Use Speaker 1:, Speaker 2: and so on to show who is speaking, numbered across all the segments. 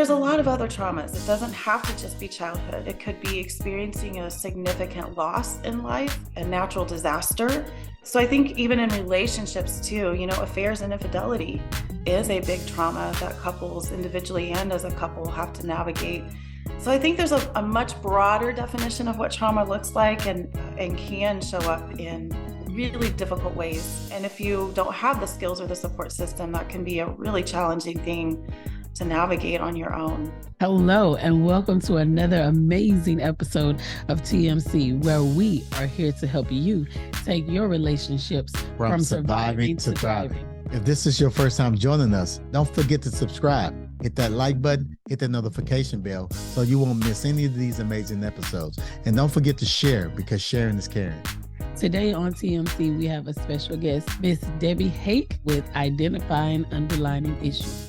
Speaker 1: there's a lot of other traumas. It doesn't have to just be childhood. It could be experiencing a significant loss in life, a natural disaster. So I think even in relationships too, affairs and infidelity is a big trauma that couples individually and as a couple have to navigate. So I think there's a much broader definition of what trauma looks like and can show up in really difficult ways. And if you don't have the skills or the support system, that can be a really challenging thing to navigate on your own.
Speaker 2: Hello, and welcome to another amazing episode of TMC, where we are here to help you take your relationships from surviving to thriving.
Speaker 3: If this is your first time joining us, don't forget to subscribe. Hit that like button, hit that notification bell so you won't miss any of these amazing episodes. And don't forget to share, because sharing is caring.
Speaker 2: Today on TMC, we have a special guest, Miss Debi Hake, with Identifying Underlining Issues.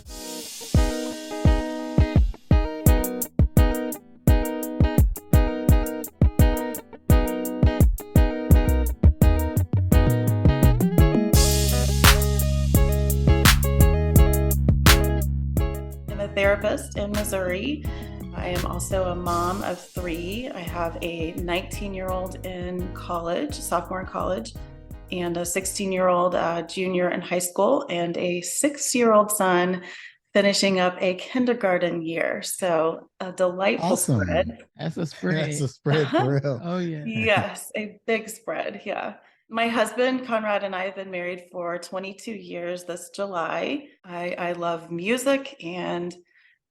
Speaker 1: Therapist in Missouri. I am also a mom of 3. I have a 19-year-old in college, sophomore in college, and a 16-year-old junior in high school, and a 6-year-old son finishing up a kindergarten year. So a delightful spread.
Speaker 2: That's a spread.
Speaker 3: That's a spread for real.
Speaker 2: Oh, yeah.
Speaker 1: Yes, a big spread. Yeah. My husband, Conrad, and I have been married for 22 years this July. I love music and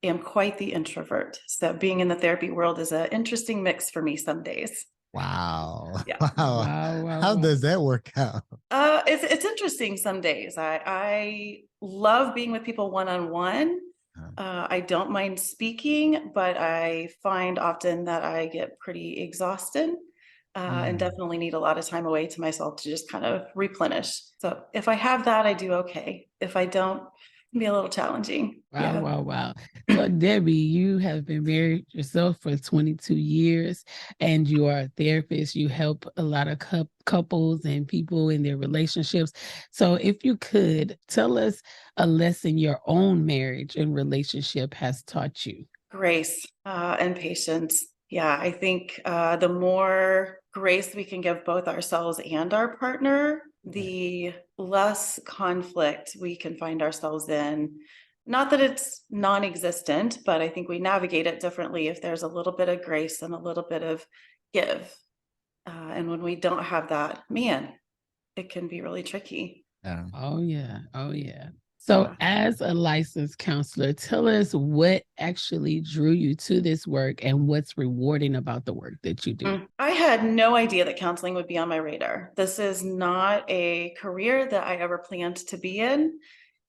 Speaker 1: am quite the introvert. So being in the therapy world is an interesting mix for me some days.
Speaker 3: Wow.
Speaker 1: Yeah.
Speaker 3: Wow. How does that work out?
Speaker 1: It's interesting some days. I love being with people one-on-one. I don't mind speaking, but I find often that I get pretty exhausted. And definitely need a lot of time away to myself to just kind of replenish. So if I have that, I do okay. If I don't, it can be a little challenging.
Speaker 2: Wow. So Debi, you have been married yourself for 22 years and you are a therapist. You help a lot of couples and people in their relationships. So if you could tell us a lesson your own marriage and relationship has taught you.
Speaker 1: Grace and patience. Yeah, I think the more grace we can give both ourselves and our partner, the less conflict we can find ourselves in. Not that it's non-existent, but I think we navigate it differently if there's a little bit of grace and a little bit of give. And when we don't have that, man, it can be really tricky.
Speaker 3: Yeah.
Speaker 2: Oh, yeah. So as a licensed counselor, tell us what actually drew you to this work and what's rewarding about the work that you do.
Speaker 1: I had no idea that counseling would be on my radar. This is not a career that I ever planned to be in.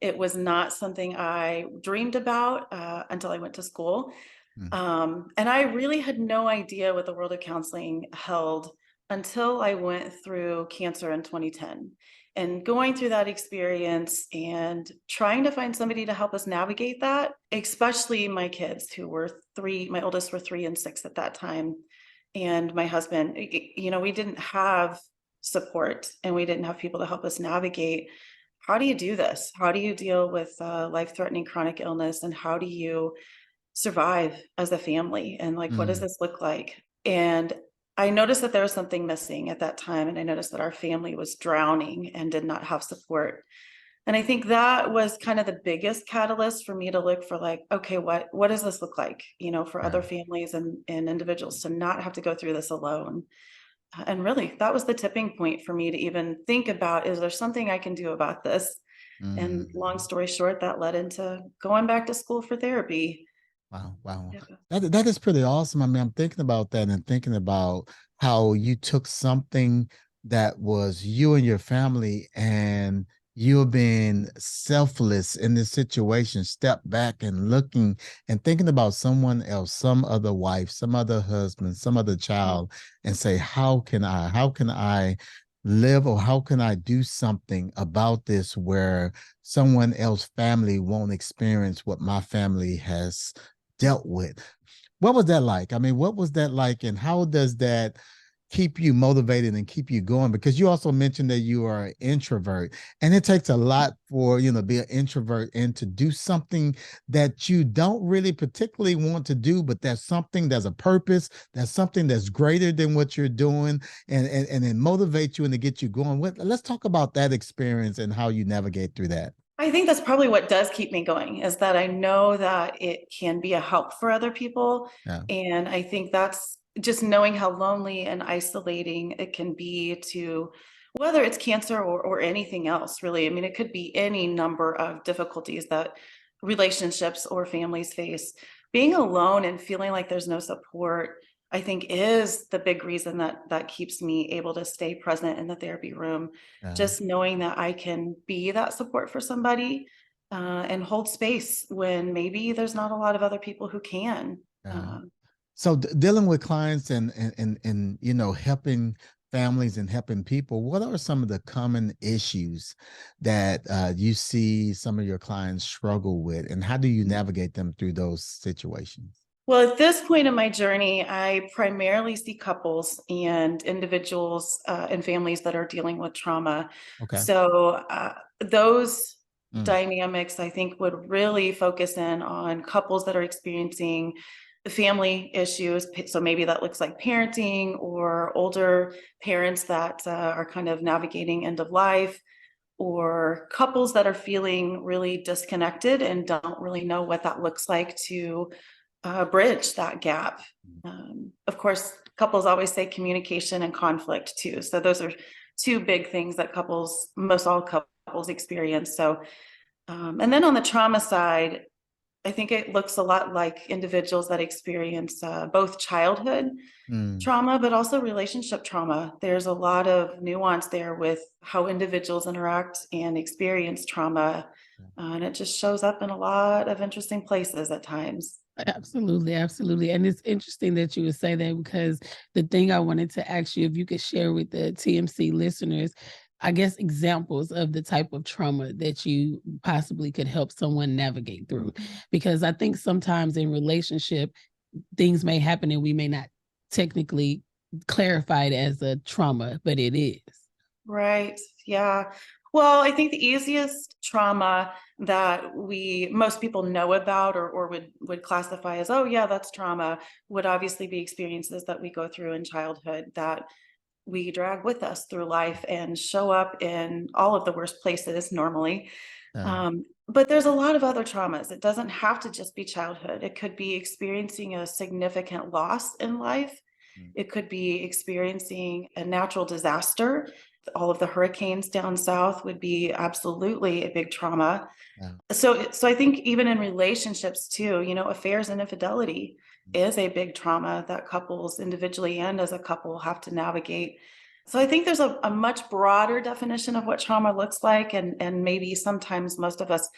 Speaker 1: It was not something I dreamed about until I went to school. And I really had no idea what the world of counseling held until I went through cancer in 2010. And going through that experience and trying to find somebody to help us navigate that, especially my kids who were 3, my oldest were 3 and 6 at that time. And my husband, we didn't have support and we didn't have people to help us navigate. How do you do this? How do you deal with life-threatening chronic illness? And how do you survive as a family? And what does this look like? And I noticed that there was something missing at that time. And I noticed that our family was drowning and did not have support. And I think that was kind of the biggest catalyst for me to look for okay, what does this look like, for other families and individuals to not have to go through this alone. And really, that was the tipping point for me to even think about, is there something I can do about this? And long story short, that led into going back to school for therapy.
Speaker 3: Wow.
Speaker 1: Yeah.
Speaker 3: That is pretty awesome. I mean, I'm thinking about that and thinking about how you took something that was you and your family and you've been selfless in this situation, step back and looking and thinking about someone else, some other wife, some other husband, some other child, and say, how can I live, or how can I do something about this where someone else's family won't experience what my family has dealt with? What was that like? I mean, what was that like, and how does that keep you motivated and keep you going? Because you also mentioned that you are an introvert, and it takes a lot for be an introvert and to do something that you don't really particularly want to do, but there's something, there's a purpose, there's something that's greater than what you're doing, and it motivates you and to get you going. Let's talk about that experience and how you navigate through that.
Speaker 1: I think that's probably what does keep me going, is that I know that it can be a help for other people.
Speaker 3: Yeah.
Speaker 1: And I think that's just knowing how lonely and isolating it can be to, whether it's cancer or anything else, really. I mean, it could be any number of difficulties that relationships or families face. Being alone and feeling like there's no support, I think, is the big reason that keeps me able to stay present in the therapy room.
Speaker 3: Yeah.
Speaker 1: Just knowing that I can be that support for somebody, and hold space when maybe there's not a lot of other people who can.
Speaker 3: Yeah. So dealing with clients and helping families and helping people, what are some of the common issues that you see some of your clients struggle with, and how do you navigate them through those situations?
Speaker 1: Well, at this point in my journey, I primarily see couples and individuals and families that are dealing with trauma.
Speaker 3: Okay.
Speaker 1: So those
Speaker 3: Mm.
Speaker 1: dynamics, I think, would really focus in on couples that are experiencing family issues. So maybe that looks like parenting, or older parents that are kind of navigating end of life, or couples that are feeling really disconnected and don't really know what that looks like to bridge that gap. Of course, couples always say communication and conflict too. So those are two big things that most all couples experience. So, and then on the trauma side, I think it looks a lot like individuals that experience both childhood
Speaker 3: Mm.
Speaker 1: trauma, but also relationship trauma. There's a lot of nuance there with how individuals interact and experience trauma. And it just shows up in a lot of interesting places at times.
Speaker 2: Absolutely, absolutely. And it's interesting that you would say that, because the thing I wanted to ask you, if you could share with the TMC listeners, I guess, examples of the type of trauma that you possibly could help someone navigate through. Because I think sometimes in relationship, things may happen and we may not technically clarify it as a trauma, but it is.
Speaker 1: Right. Yeah. Well, I think the easiest trauma that most people know about, or would classify as, oh yeah, that's trauma, would obviously be experiences that we go through in childhood that we drag with us through life and show up in all of the worst places normally.
Speaker 3: Yeah.
Speaker 1: But there's a lot of other traumas. It doesn't have to just be childhood. It could be experiencing a significant loss in life.
Speaker 3: Mm.
Speaker 1: It could be experiencing a natural disaster. All of the hurricanes down south would be absolutely a big trauma.
Speaker 3: Yeah.
Speaker 1: So I think even in relationships too, affairs and infidelity is a big trauma that couples individually and as a couple have to navigate. So I think there's a much broader definition of what trauma looks like, and maybe sometimes most of us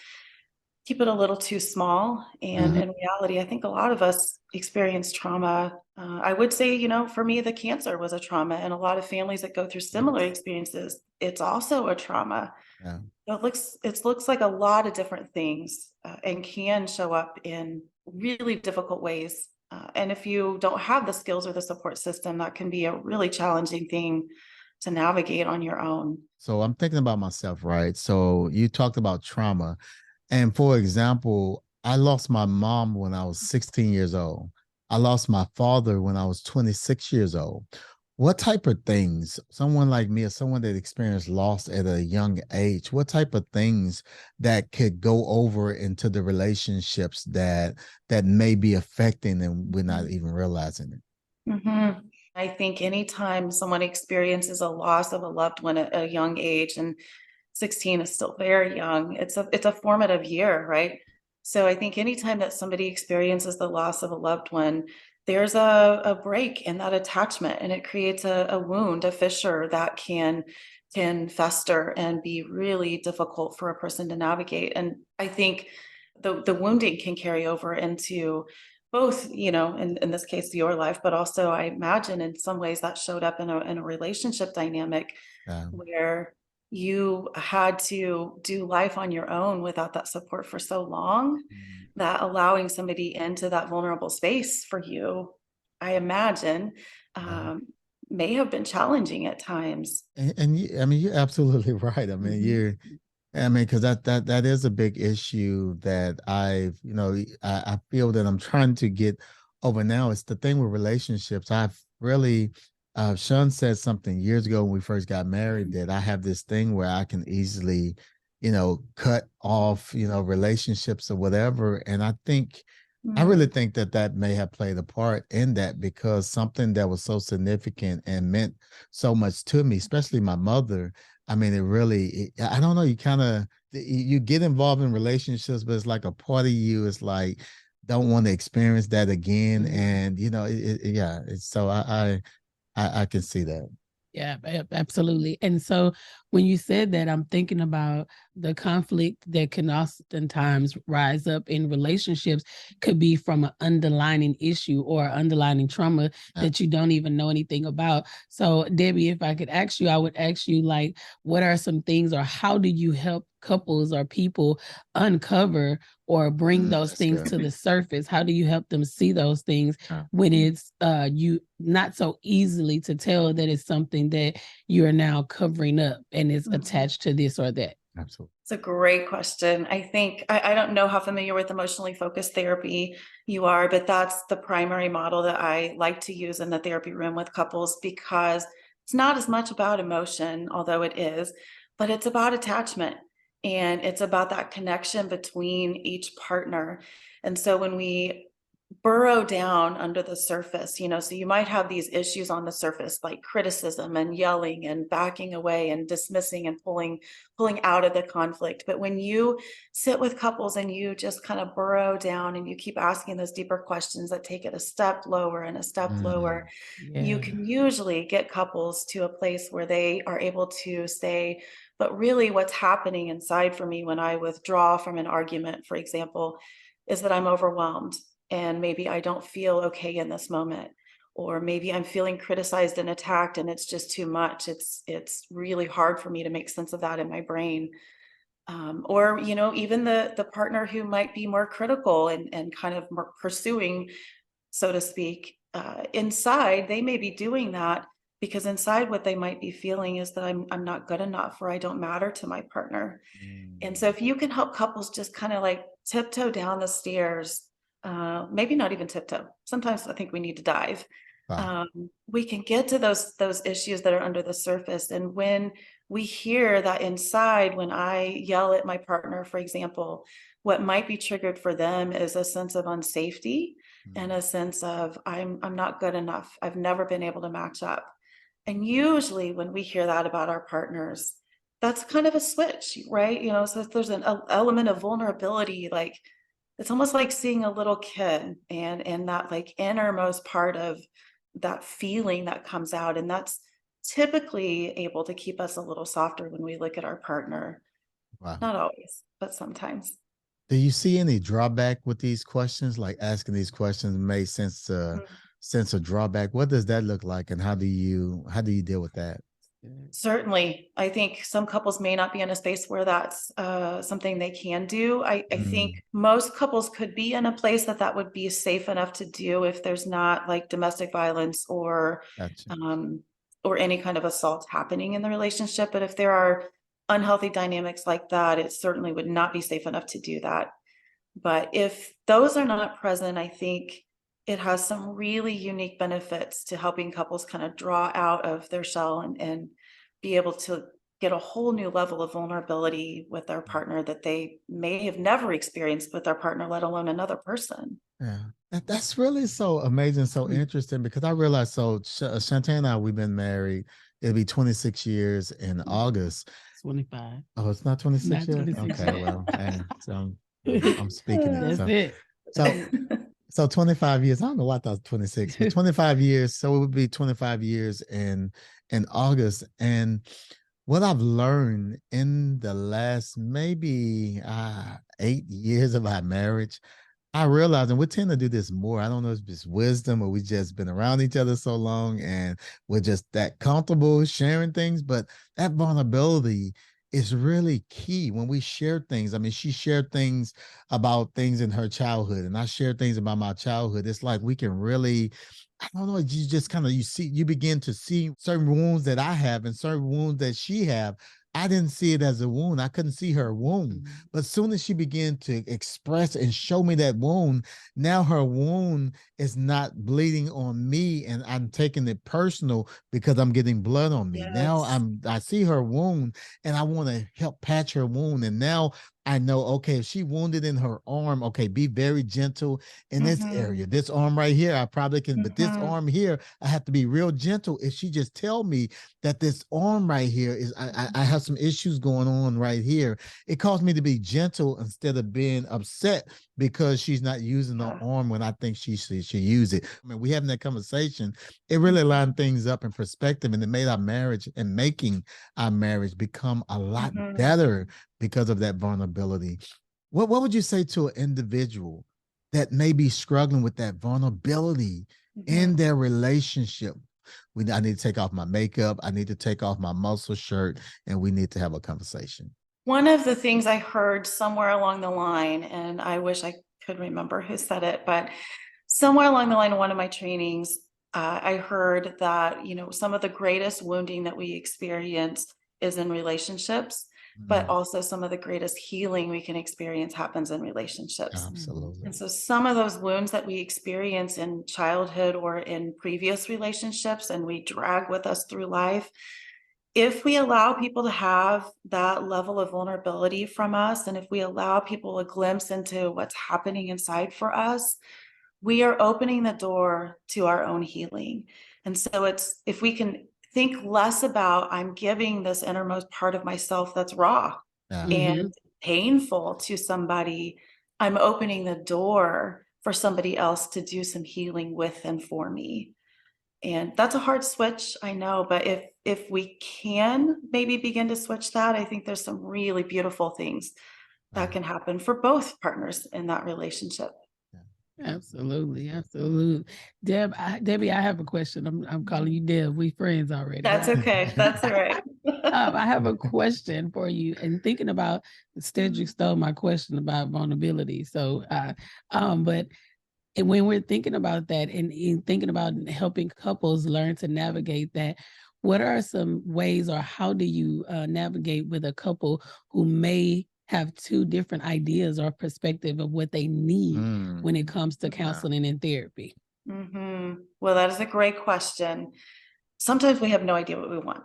Speaker 1: keep it a little too small. And
Speaker 2: Mhm.
Speaker 1: in reality, I think a lot of us experience trauma. I would say, for me, the cancer was a trauma, and a lot of families that go through similar experiences, it's also a trauma.
Speaker 3: Yeah.
Speaker 1: So it looks like a lot of different things, and can show up in really difficult ways. And if you don't have the skills or the support system, that can be a really challenging thing to navigate on your own.
Speaker 3: So I'm thinking about myself, right? So you talked about trauma. And for example, I lost my mom when I was 16 years old. I lost my father when I was 26 years old. What type of things, someone like me or someone that experienced loss at a young age, what type of things that could go over into the relationships that may be affecting and we're not even realizing it?
Speaker 1: Mhm. I think anytime someone experiences a loss of a loved one at a young age, and 16 is still very young, it's a formative year, right? So I think anytime that somebody experiences the loss of a loved one, there's a break in that attachment, and it creates a wound, a fissure that can fester and be really difficult for a person to navigate. And I think the wounding can carry over into both, in this case, your life, but also I imagine in some ways that showed up in a relationship dynamic
Speaker 3: Um,
Speaker 1: where you had to do life on your own without that support for so long, that allowing somebody into that vulnerable space for you, I imagine,
Speaker 3: yeah.
Speaker 1: um, may have been challenging at times.
Speaker 3: I mean, you're absolutely right. I mean,
Speaker 2: Mhm.
Speaker 3: because that is a big issue that I feel that I'm trying to get over now. It's the thing with relationships. I've really, Sean said something years ago when we first got married that I have this thing where I can easily, cut off, relationships or whatever. And I really
Speaker 1: Mm,
Speaker 3: think that that may have played a part in that because something that was so significant and meant so much to me, especially my mother. I mean, I don't know, you kind of, you get involved in relationships, but it's like a part of you is like, don't want to experience that again.
Speaker 2: Mhm.
Speaker 3: And, yeah, so I can see that.
Speaker 2: Yeah, absolutely. And so when you said that, I'm thinking about the conflict that can oftentimes rise up in relationships could be from an underlining issue or underlining trauma
Speaker 3: Yeah.
Speaker 2: that you don't even know anything about. So, Debi, if I could ask you, I would ask you, like, what are some things or how do you help couples or people uncover or bring those
Speaker 3: That's
Speaker 2: things
Speaker 3: good.
Speaker 2: to the surface? How do you help them see those things
Speaker 3: Yeah.
Speaker 2: when it's you not so easily to tell that it's something that you are now covering up and is
Speaker 1: mhm.
Speaker 2: attached to this or that?
Speaker 3: Absolutely.
Speaker 1: It's a great question. I think I don't know how familiar with emotionally focused therapy you are, but that's the primary model that I like to use in the therapy room with couples because it's not as much about emotion, although it is, but it's about attachment and it's about that connection between each partner. And so when we burrow down under the surface, so you might have these issues on the surface like criticism and yelling and backing away and dismissing and pulling out of the conflict. But when you sit with couples and you just kind of burrow down and you keep asking those deeper questions that take it a step lower and a step lower,
Speaker 3: Mm,
Speaker 1: you
Speaker 2: Yeah.
Speaker 1: can usually get couples to a place where they are able to say, but really what's happening inside for me when I withdraw from an argument, for example, is that I'm overwhelmed and maybe I don't feel okay in this moment. Or maybe I'm feeling criticized and attacked and it's just too much. It's really hard for me to make sense of that in my brain. Or even the partner who might be more critical and kind of more pursuing, so to speak, inside they may be doing that because inside what they might be feeling is that I'm not good enough or I don't matter to my partner. And so
Speaker 3: mm,
Speaker 1: if you can help couples just kind of like tiptoe down the stairs, maybe not even tiptoe. Sometimes I think we need to dive.
Speaker 3: wow.
Speaker 1: We can get to those issues that are under the surface. And when we hear that inside, when I yell at my partner, for example, what might be triggered for them is a sense of unsafety and
Speaker 3: Mm,
Speaker 1: a sense of I'm not good enough. I've never been able to match up. And usually when we hear that about our partners, that's kind of a switch, right? So if there's an element of vulnerability, like it's almost like seeing a little kid and that like innermost part of that feeling that comes out. And that's typically able to keep us a little softer when we look at our partner.
Speaker 3: wow.
Speaker 1: Not always, but sometimes.
Speaker 3: Do you see any drawback with these questions? Like asking these questions made sense of drawback. What does that look like, and how do you deal with that?
Speaker 1: Certainly. I think some couples may not be in a space where that's something they can do. I think
Speaker 3: Mm,
Speaker 1: most couples could be in a place that would be safe enough to do if there's not like domestic violence
Speaker 3: gotcha.
Speaker 1: um, or any kind of assault happening in the relationship. But if there are unhealthy dynamics like that, it certainly would not be safe enough to do that. But if those are not present, I think it has some really unique benefits to helping couples kind of draw out of their shell and be able to get a whole new level of vulnerability with their partner that they may have never experienced with their partner, let alone another person.
Speaker 3: Yeah, that's really so amazing, so
Speaker 2: Mm.
Speaker 3: interesting because I realized so Shante and I, we've been married. It'll be 26 years in August.
Speaker 2: 25.
Speaker 3: Oh, it's not 26
Speaker 2: Not
Speaker 3: yet?
Speaker 2: 26
Speaker 3: Okay,
Speaker 2: yet.
Speaker 3: well, so I'm speaking it.
Speaker 2: That's
Speaker 3: So
Speaker 2: it.
Speaker 3: so so 25 years. I don't know why I thought 26, but 25 years. So it would be 25 years in August. And what I've learned in the last maybe 8 years of our marriage, I realize, and we tend to do this more. I don't know if it's just wisdom or we just been around each other so long and we're just that comfortable sharing things, but that vulnerability is really key when we share things. I mean, she shared things about things in her childhood, and I shared things about my childhood. It's like we can really, I don't know, you just kind of you begin to see certain wounds that I have and certain wounds that she have. I didn't see it as a wound. I couldn't see her wound. But as soon as she began to express and show me that wound, now her wound is not bleeding on me, and I'm taking it personal because I'm getting blood on me. Now
Speaker 1: Yes.
Speaker 3: I see her wound, and I want to help patch her wound. And now I know, okay, if she wounded in her arm, okay, be very gentle in this area.
Speaker 1: Mhm.
Speaker 3: This arm right here, I probably can, but this
Speaker 1: Mhm.
Speaker 3: arm here, I have to be real gentle. If she just tell me that this arm right here is, I have some issues going on right here, it caused me to be gentle instead of being upset because she's not using the
Speaker 1: Yeah.
Speaker 3: arm when I think she should use it. I mean, we having that conversation, it really
Speaker 1: Mhm.
Speaker 3: lined things up in perspective, and it made our marriage and making our marriage become a lot
Speaker 1: Mhm.
Speaker 3: better because of that vulnerability. What would you say to an individual that may be struggling with that vulnerability in
Speaker 1: Mhm.
Speaker 3: their relationship? I need to take off my makeup. I need to take off my muscle shirt, and we need to have a conversation.
Speaker 1: One of the things I heard somewhere along the line, and I wish I could remember who said it, but somewhere along the line in one of my trainings, I heard that, some of the greatest wounding that we experience is in relationships, but
Speaker 3: Mm,
Speaker 1: also some of the greatest healing we can experience happens in relationships.
Speaker 3: absolutely.
Speaker 1: And so some of those wounds that we experience in childhood or in previous relationships and we drag with us through life, if we allow people to have that level of vulnerability from us, and if we allow people a glimpse into what's happening inside for us, we are opening the door to our own healing. And so it's, if we can think less about, I'm giving this innermost part of myself that's raw
Speaker 3: Yeah.
Speaker 1: and painful to somebody, I'm opening the door for somebody else to do some healing with and for me. And that's a hard switch, I know, but if we can maybe begin to switch that, I think there's some really beautiful things that
Speaker 3: Wow.
Speaker 1: can happen for both partners in that relationship.
Speaker 2: Absolutely, absolutely. Debbie, I have a question. I'm calling you Deb. We friends already.
Speaker 1: That's okay. That's all right.
Speaker 2: I have a question for you. And thinking about Cedric stole my question about vulnerability. So, but and when we're thinking about that and in thinking about helping couples learn to navigate that, what are some ways or how do you navigate with a couple who may have two different ideas or perspective of what they need
Speaker 3: Mm,
Speaker 2: when it comes to
Speaker 3: wow.
Speaker 2: counseling and therapy?
Speaker 1: Well, that is a great question. Sometimes we have no idea what we want.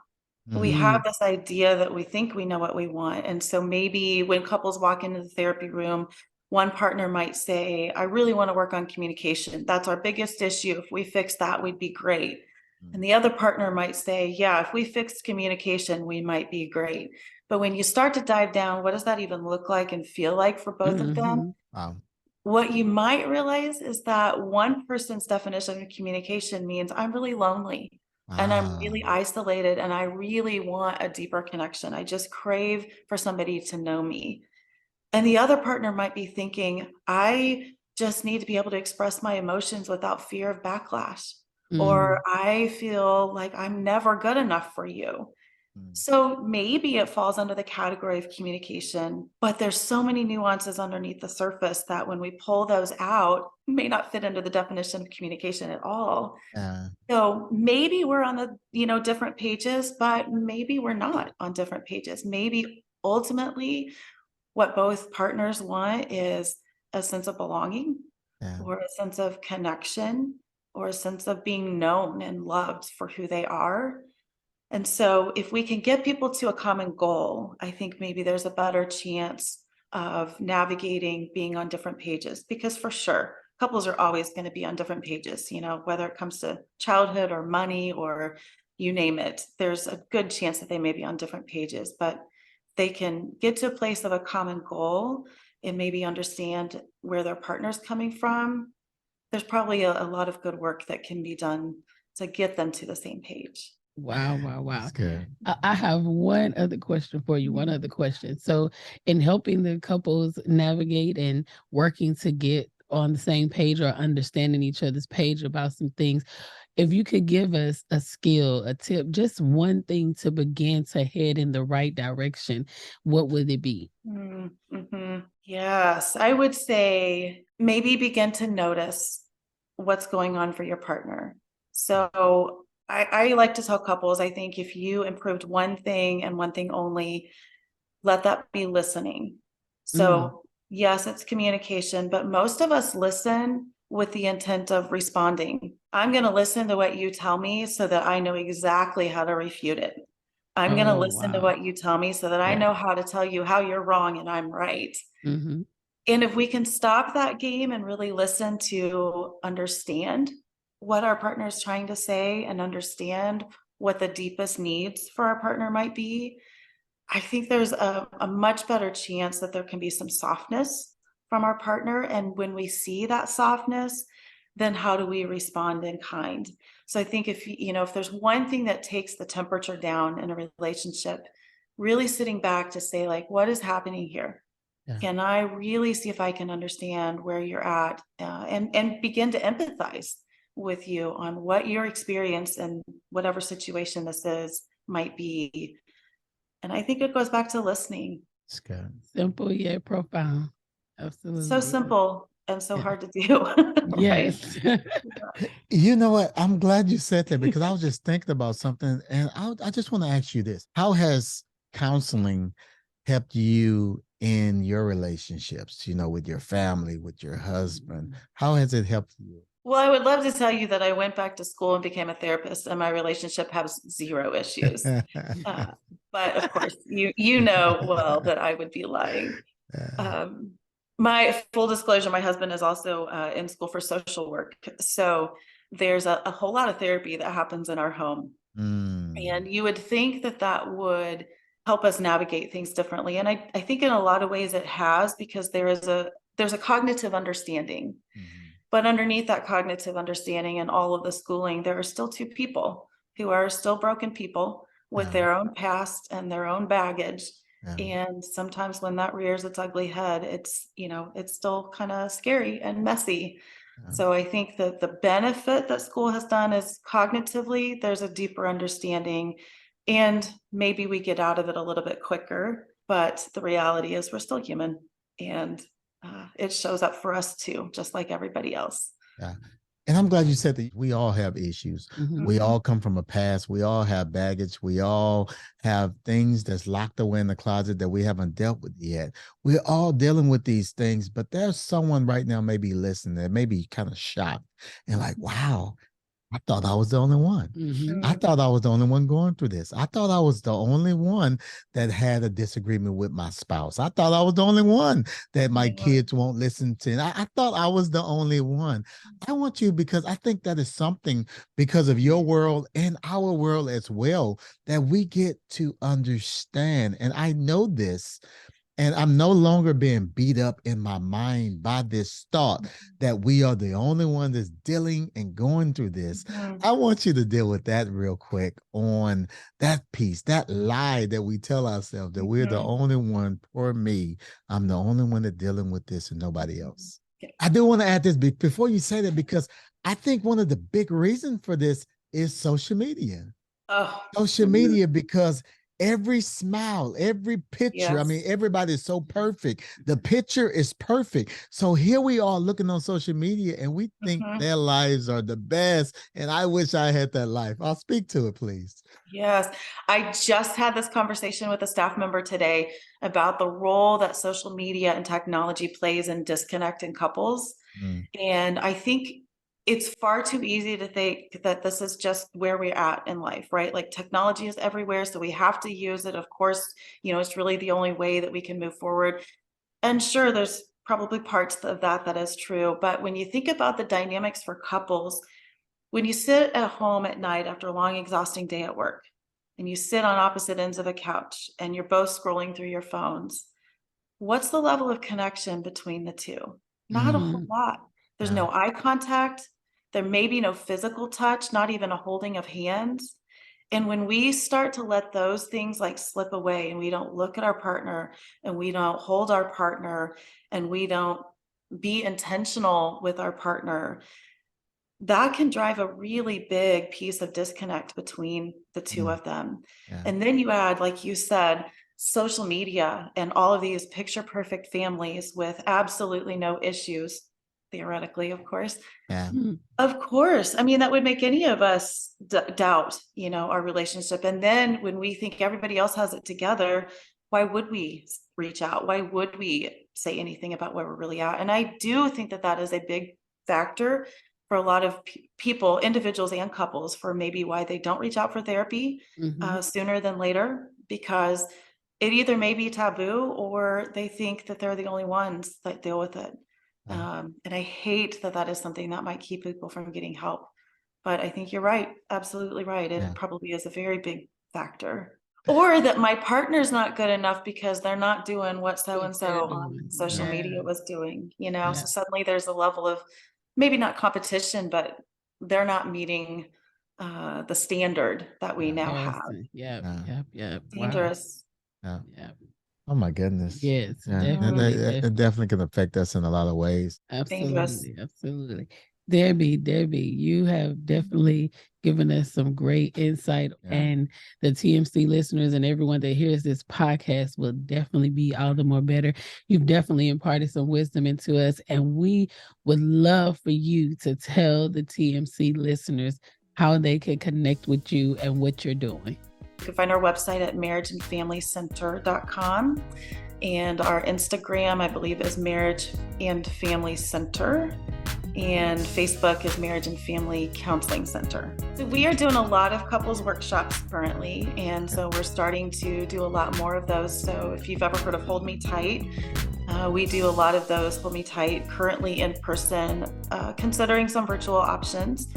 Speaker 1: We
Speaker 3: Mhm.
Speaker 1: have this idea that we think we know what we want. And so maybe when couples walk into the therapy room, one partner might say, I really want to work on communication. That's our biggest issue. If we fix that, we'd be great. And
Speaker 3: Mm.
Speaker 1: the other partner might say, yeah, if we fix communication, we might be great. But when you start to dive down, what does that even look like and feel like for both of them?
Speaker 2: Mhm.
Speaker 3: Wow.
Speaker 1: What you might realize is that one person's definition of communication means I'm really lonely and I'm really
Speaker 3: Wow.
Speaker 1: isolated and I really want a deeper connection. I just crave for somebody to know me. And the other partner might be thinking, I just need to be able to express my emotions without fear of backlash. Or
Speaker 2: Mhm.
Speaker 1: I feel like I'm never good enough for you.
Speaker 3: Mm.
Speaker 1: So maybe it falls under the category of communication, but there's so many nuances underneath the surface that when we pull those out, may not fit into the definition of communication at all.
Speaker 3: Yeah.
Speaker 1: So maybe we're on the, different pages, but maybe we're not on different pages. Maybe ultimately what both partners want is a sense of belonging
Speaker 3: Yeah.
Speaker 1: or a sense of connection or a sense of being known and loved for who they are. And so if we can get people to a common goal, I think maybe there's a better chance of navigating being on different pages, because for sure, couples are always going to be on different pages, whether it comes to childhood or money or you name it, there's a good chance that they may be on different pages, but they can get to a place of a common goal and maybe understand where their partner's coming from. There's probably a lot of good work that can be done to get them to the same page.
Speaker 2: Wow, wow, wow.
Speaker 3: That's good.
Speaker 2: I have one other question for you. One other question. So, in helping the couples navigate and working to get on the same page or understanding each other's page about some things, if you could give us a skill, a tip, just one thing to begin to head in the right direction, what would it be?
Speaker 1: Mm-hmm. Yes, I would say maybe begin to notice what's going on for your partner. So I like to tell couples, I think if you improved one thing and one thing only, let that be listening. So yes, it's communication, but most of us listen with the intent of responding. I'm going to listen to what you tell me so that I know exactly how to refute it. I'm going to
Speaker 2: Oh,
Speaker 1: listen to
Speaker 2: wow.
Speaker 1: what you tell me so that I know how to tell you how you're wrong and I'm right.
Speaker 2: Mm-hmm.
Speaker 1: And if we can stop that game and really listen to understand what our partner is trying to say and understand what the deepest needs for our partner might be, I think there's a much better chance that there can be some softness from our partner. And when we see that softness, then how do we respond in kind? So I think if there's one thing that takes the temperature down in a relationship, really sitting back to say, like, what is happening here?
Speaker 3: Yeah.
Speaker 1: Can I really see if I can understand where you're at, and begin to empathize with you on what your experience and whatever situation this is might be. And I think it goes back to listening.
Speaker 3: It's good.
Speaker 2: Simple yet profound.
Speaker 1: So
Speaker 2: Absolutely.
Speaker 1: simple and so
Speaker 3: Yeah.
Speaker 1: hard to do. Right?
Speaker 2: Yes.
Speaker 3: You know what? I'm glad you said that because I was just thinking about something, and I just want to ask you this: how has counseling helped you in your relationships? You know, with your family, with your husband. How has it helped you?
Speaker 1: Well, I would love to tell you that I went back to school and became a therapist, and my relationship has zero issues. Uh, but of course, you know well that I would be lying. Um, my full disclosure, my husband is also in school for social work. So there's a whole lot of therapy that happens in our home. And you would think that that would help us navigate things differently. And I think in a lot of ways it has, because there's a cognitive understanding. But underneath that cognitive understanding and all of the schooling, there are still two people who are still broken people with
Speaker 3: Yeah.
Speaker 1: their own past and their own baggage.
Speaker 3: Yeah.
Speaker 1: And sometimes when that rears its ugly head, it's still kind of scary and messy.
Speaker 3: Yeah.
Speaker 1: So I think that the benefit that school has done is cognitively, there's a deeper understanding, and maybe we get out of it a little bit quicker. But the reality is we're still human, and it shows up for us too, just like everybody else.
Speaker 3: Yeah. And I'm glad you said that we all have issues.
Speaker 2: Mhm.
Speaker 3: We all come from a past. We all have baggage. We all have things that's locked away in the closet that we haven't dealt with yet. We're all dealing with these things, but there's someone right now maybe listening that may be kind of shocked and like, wow, I thought I was the only one.
Speaker 2: Mhm.
Speaker 3: I thought I was the only one going through this. I thought I was the only one that had a disagreement with my spouse. I thought I was the only one that my kids won't listen to. And I thought I was the only one. I want you, because I think that is something, because of your world and our world as well, that we get to understand. And I know this, and I'm no longer being beat up in my mind by this thought that we are the only one that's dealing and going through this. I want you to deal with that real quick, on that piece, that lie that we tell ourselves that we're the only one. Poor me. I'm the only one that's dealing with this and nobody else. I do want to add this before you say that, because I think one of the big reasons for this is social media. Social media, because every smile, every picture, I mean, everybody's so perfect. The picture is perfect. So here we are looking on social media and we think their lives are the best. And I wish I had that life. I'll speak to it, please.
Speaker 1: Yes, I just had this conversation with a staff member today about the role that social media and technology plays in disconnecting couples. And I think it's far too easy to think that this is just where we're at in life, right? Like, technology is everywhere, so we have to use it. Of course, it's really the only way that we can move forward. And sure, there's probably parts of that is true. But when you think about the dynamics for couples, when you sit at home at night after a long, exhausting day at work, and you sit on opposite ends of a couch and you're both scrolling through your phones, what's the level of connection between the two? Not a whole lot. There's no eye contact. There may be no physical touch, not even a holding of hands. And when we start to let those things like slip away, and we don't look at our partner, and we don't hold our partner, and we don't be intentional with our partner, that can drive a really big piece of disconnect between the two of them.
Speaker 3: Yeah.
Speaker 1: And then you add, like you said, social media and all of these picture perfect families with absolutely no issues, theoretically, of course.
Speaker 3: Yeah.
Speaker 1: Of course. I mean, that would make any of us doubt, our relationship. And then when we think everybody else has it together, why would we reach out? Why would we say anything about where we're really at? And I do think that that is a big factor for a lot of people, individuals and couples, for maybe why they don't reach out for therapy sooner than later, because it either may be taboo or they think that they're the only ones that deal with it. And I hate that that is something that might keep people from getting help. But I think you're right. Absolutely right. It probably is a very big factor. Or that my partner's not good enough because they're not doing what so-and-so on social media was doing, So suddenly there's a level of maybe not competition, but they're not meeting the standard that we now have.
Speaker 2: Yeah.
Speaker 1: Dangerous.
Speaker 3: Wow. Yeah. Oh my goodness.
Speaker 2: Yes,
Speaker 3: definitely. It definitely can affect us in a lot of ways.
Speaker 2: Absolutely. Debi, you have definitely given us some great insight, and the TMC listeners and everyone that hears this podcast will definitely be all the more better. You've definitely imparted some wisdom into us, and we would love for you to tell the TMC listeners how they can connect with you and what you're doing.
Speaker 1: You can find our website at marriageandfamilycenter.com, and our Instagram, I believe, is Marriage and Family Center, and Facebook is Marriage and Family Counseling Center. So we are doing a lot of couples workshops currently, and so we're starting to do a lot more of those. So if you've ever heard of Hold Me Tight, we do a lot of those Hold Me Tight currently in person, considering some virtual options.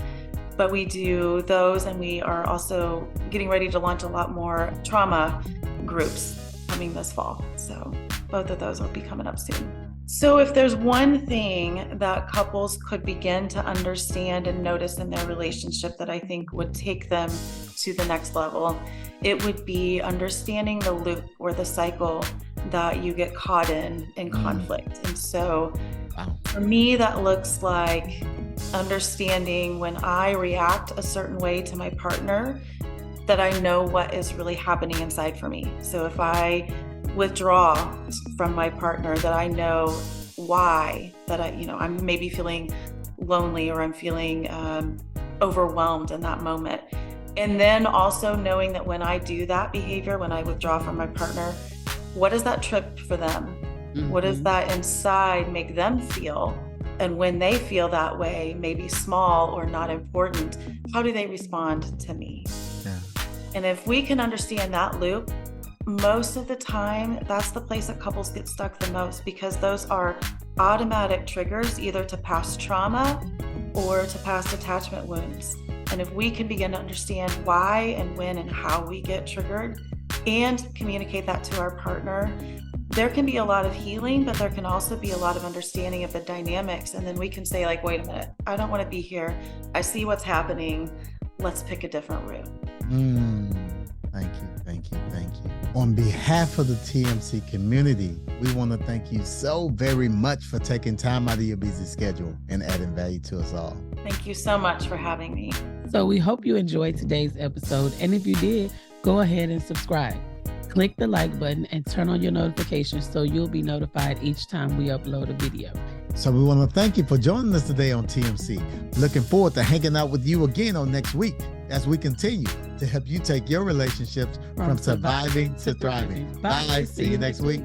Speaker 1: But we do those, and we are also getting ready to launch a lot more trauma groups coming this fall. So both of those will be coming up soon. So if there's one thing that couples could begin to understand and notice in their relationship that I think would take them to the next level, it would be understanding the loop or the cycle that you get caught in conflict. And so for me, that looks like understanding when I react a certain way to my partner, that I know what is really happening inside for me. So if I withdraw from my partner, that I know why, that I'm maybe feeling lonely or I'm feeling overwhelmed in that moment. And then also knowing that when I do that behavior, when I withdraw from my partner, what is that trip for them? What does that inside make them feel? And when they feel that way, maybe small or not important, how do they respond to me? And if we can understand that loop, most of the time, that's the place that couples get stuck the most, because those are automatic triggers either to past trauma or to past attachment wounds. And if we can begin to understand why and when and how we get triggered and communicate that to our partner, there can be a lot of healing, but there can also be a lot of understanding of the dynamics. And then we can say, like, wait a minute, I don't want to be here. I see what's happening. Let's pick a different route.
Speaker 3: Thank you. On behalf of the TMC community, we want to thank you so very much for taking time out of your busy schedule and adding value to us all.
Speaker 1: Thank you so much for having me.
Speaker 2: So we hope you enjoyed today's episode. And if you did, go ahead and subscribe. Click the like button and turn on your notifications so you'll be notified each time we upload a video.
Speaker 3: So we want to thank you for joining us today on TMC. Looking forward to hanging out with you again on next week as we continue to help you take your relationships from surviving to thriving. Bye. See you next week.